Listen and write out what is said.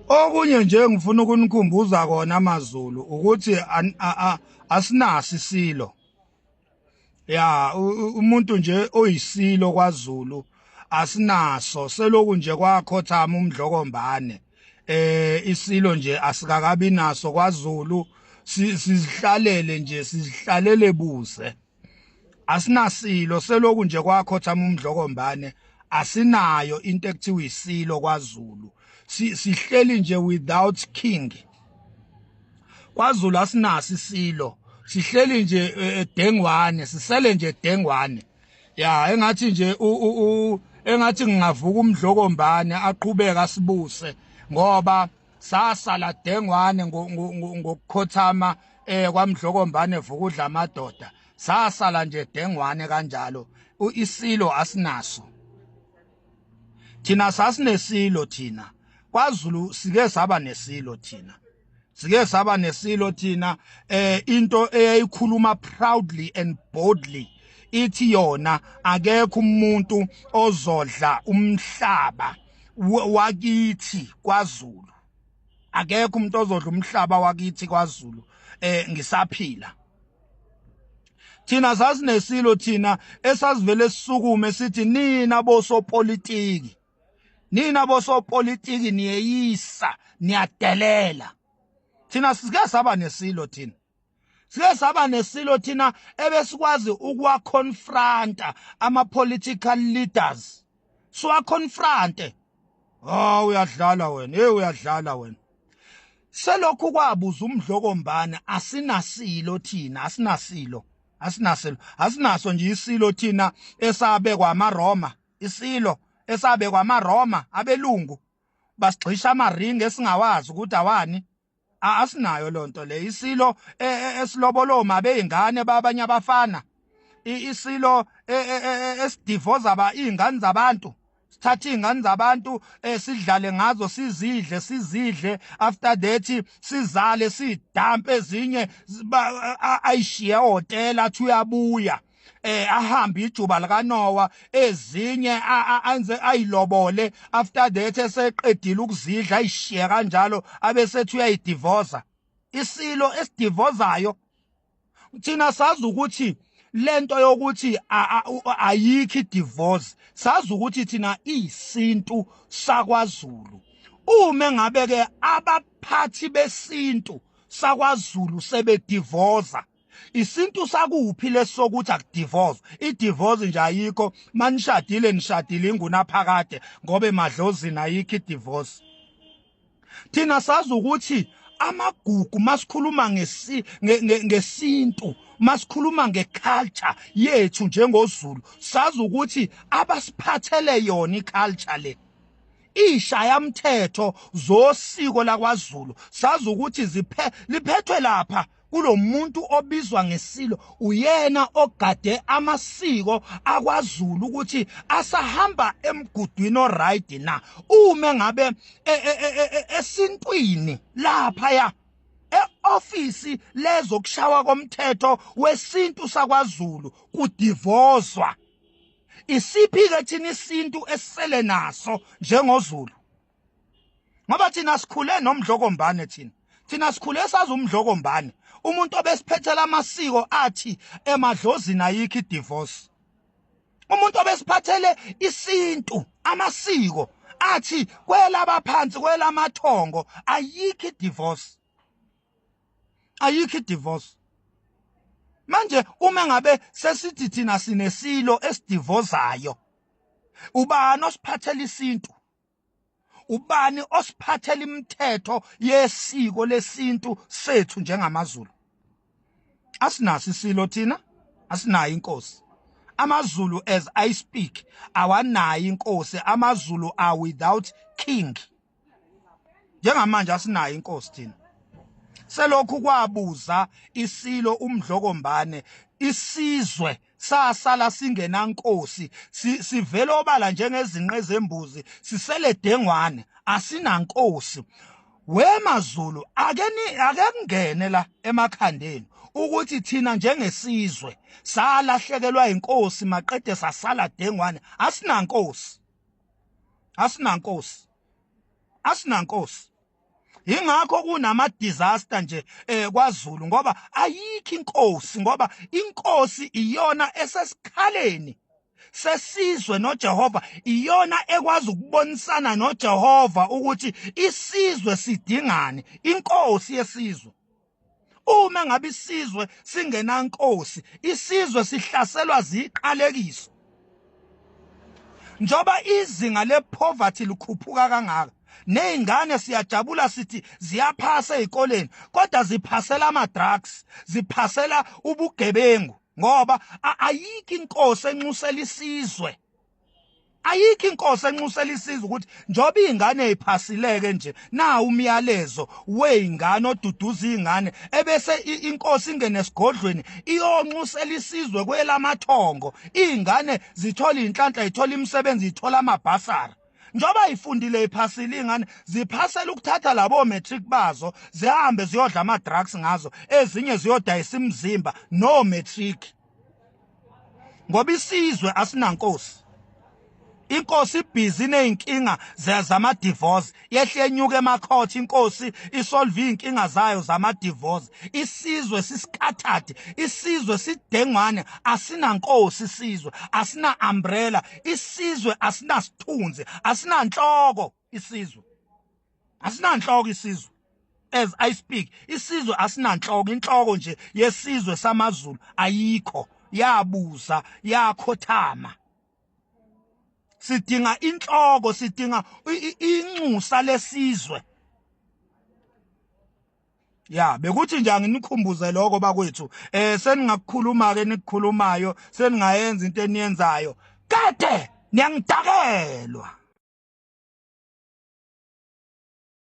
Okunye nje ngifuna ukunikhumbuza kona amaZulu ukuthi asinaso isilo. Ya umuntu nje oyisilo kwaZulu asinaso seloku nje kwakhothama umdlokombane. Isilo nje asikakabi naso kwaZulu sizihlalele nje sizihlalele buze. Asinasilo seloku nje kwakhothama umdlokombane asinayo into ekuthiwa isilo kwaZulu. Sihleli nje without king. KwaZulu asinaso isilo. Sihleli nje dengwane, sisele nje dengwane. Ya engathi nje engathi ngingavuka umdlokombane aqhubeka asibuse ngoba sasala dengwane ngokukhothama kwamdlokombane vuka udla amadoda. Sasala nje dengwane kanjalo. Isilo asinaso. Thina sasinesilo thina. KwaZulu sike saba nesilo thina. Sike saba nesilo thina into eyayikhuluma proudly and boldly ithi yona akekho umuntu ozodla umhlaba wakithi kwaZulu. Akekho umuntu ozodla umhlaba wakithi kwaZulu ngisaphila. Thina sasinesilo thina esasivele sisukume sithi nina bosopolitiki. Nina bosopolitiki niyeyisa niyadelela. Thina sike saba nesilo thina. Sike saba nesilo thina ebesikwazi ukwa confronta ama political leaders. Siwa confronte. Oh uyadlala wena, uyadlala wena. Selokhu kwabuza umdlokombane asinasilo thina, asinasilo. Asinaso nje isilo thina esabekwa amaRoma, isilo esabekwa amaRoma abelungu basigxisha amaringi esingawazi ukuthi awani. Asinayo lonto le. Isilo esiloboloma beingane babanye abafana. Isilo esidivoza izingane zabantu. Sithatha izingane zabantu sidlale ngazo sizidle after that sizale sidampe ezinye ayishiya hotel athi uyabuya ahamba ijuba likaNoah ezinye anze ayilobole after that eseqedile ukuzidla ayishiya kanjalo abesethi uyayidivoza. Isilo esidivozayo thina sazi ukuthi lento yokuthi ayikho idivorce sazi ukuthi thina isintu sakwaZulu. Uma ngabe ke abaphathi besintu sakwaZulu sebedivorza isintu sakuphi lesokuthi akudivorce. Idivorce nje ayikho nishadile ingunaphakade ngoba emadlozini ayikho idivorce. Thina sazi ukuthi amagugu masikhuluma ngesintu masikhuluma ngeculture yethu njengoZulu sazi ukuthi abasiphathele yona iculture le ishaya mthetho zosiko lakwaZulu sazi ukuthi liphethwe lapha kulomuntu obizwa ngesilo uyena ogade amasiko akwaZulu ukuthi asahamba emgudwini oright na uma ngabe esintwini lapha ya ofisi lezokushawa komthetho wesintu sakwaZulu kudivozwa. Isiphi ke thina isintu esisele naso njengoZulu? Ngoba thina sikhule nomdlokombane thina sikhule sazi umdlokombane umuntu obesiphethela amasiko athi emadlozini ayikho idivorce. Umuntu obesiphathele isintu amasiko athi kwelaba phansi kwelamathongo ayikho idivorce. Ayikho idivorce. Manje uma ngabe sesithi thina sinesilo esidivozayo ubani osiphathela isintu? Ubani osiphathela imithetho yesiko lesintu sethu njengamaZulu? Asinaso isilo thina, asinayo inkosi. AmaZulu as I speak awanayo inkosi. AmaZulu are without king. Njengamanje asinayo inkosi thina. Selokhu kwabuza isilo umdlokombane isizwe sasala singenankosi sivela obala njengezinqe zembuzi sisele dengwane asinankosi. wemaZulu ake ngene la emakhandeni ukuthi thina njengesizwe salahlekelwa inkosi maqede sasala dengwane asinankosi ingakho kunama disaster nje kwaZulu ngoba ayikho inkosi ngoba inkosi iyona esesikhaleni sesizwe noJehova iyona ekwazi ukubonisana noJehova ukuthi isizwe sidingani inkosi yesizwe. Uma ngabe isizwe singenankosi isizwe sihlaselwa ziqalekiso njoba izinga lepoverty likhuphuka kangaka nezingane siyajabula sithi ziyaphasa ezikoleni kodwa ziphasela ama drugs ziphasela ubugebengu ngoba ayikho inkosi enxusela isizwe ukuthi njoba izingane eziphasileke nje na umyalezo weingane oduduza izingane ebese inkosi ingene esigodlweni iyonxusela isizwe kwelamathongo izingane zithola inhlanhla zithola imisebenzi zithola amabhasara njoba ifundile iphasile izingane ziphasela ukuthatha labo matric bazo zihambe ziyodla ama drugs ngazo ezinye ziyodayisa imizimba no matric ngoba isizwe asinankosi. Inkosi ibhizi nezinkinga zama divorce yehle enyuke emacourt inkosi isolve inkinga zayo zama divorce isizwe sisikhathadi isizwe sidengwane asinankosi isizwe asina umbrella isizwe asina sithunzi asinanhloko isizwe as I speak isizwe asinanhloko inhloko nje yesizwe samaZulu ayikho yabuza yakhothama sidinga inhloko sidinga inxusa lesizwe bekuthi nje anginikhumbuze lokho bakwethu seningakukhuluma ke nikukhulumayo seningayenza into eniyenzayo kade niyangidakelwa.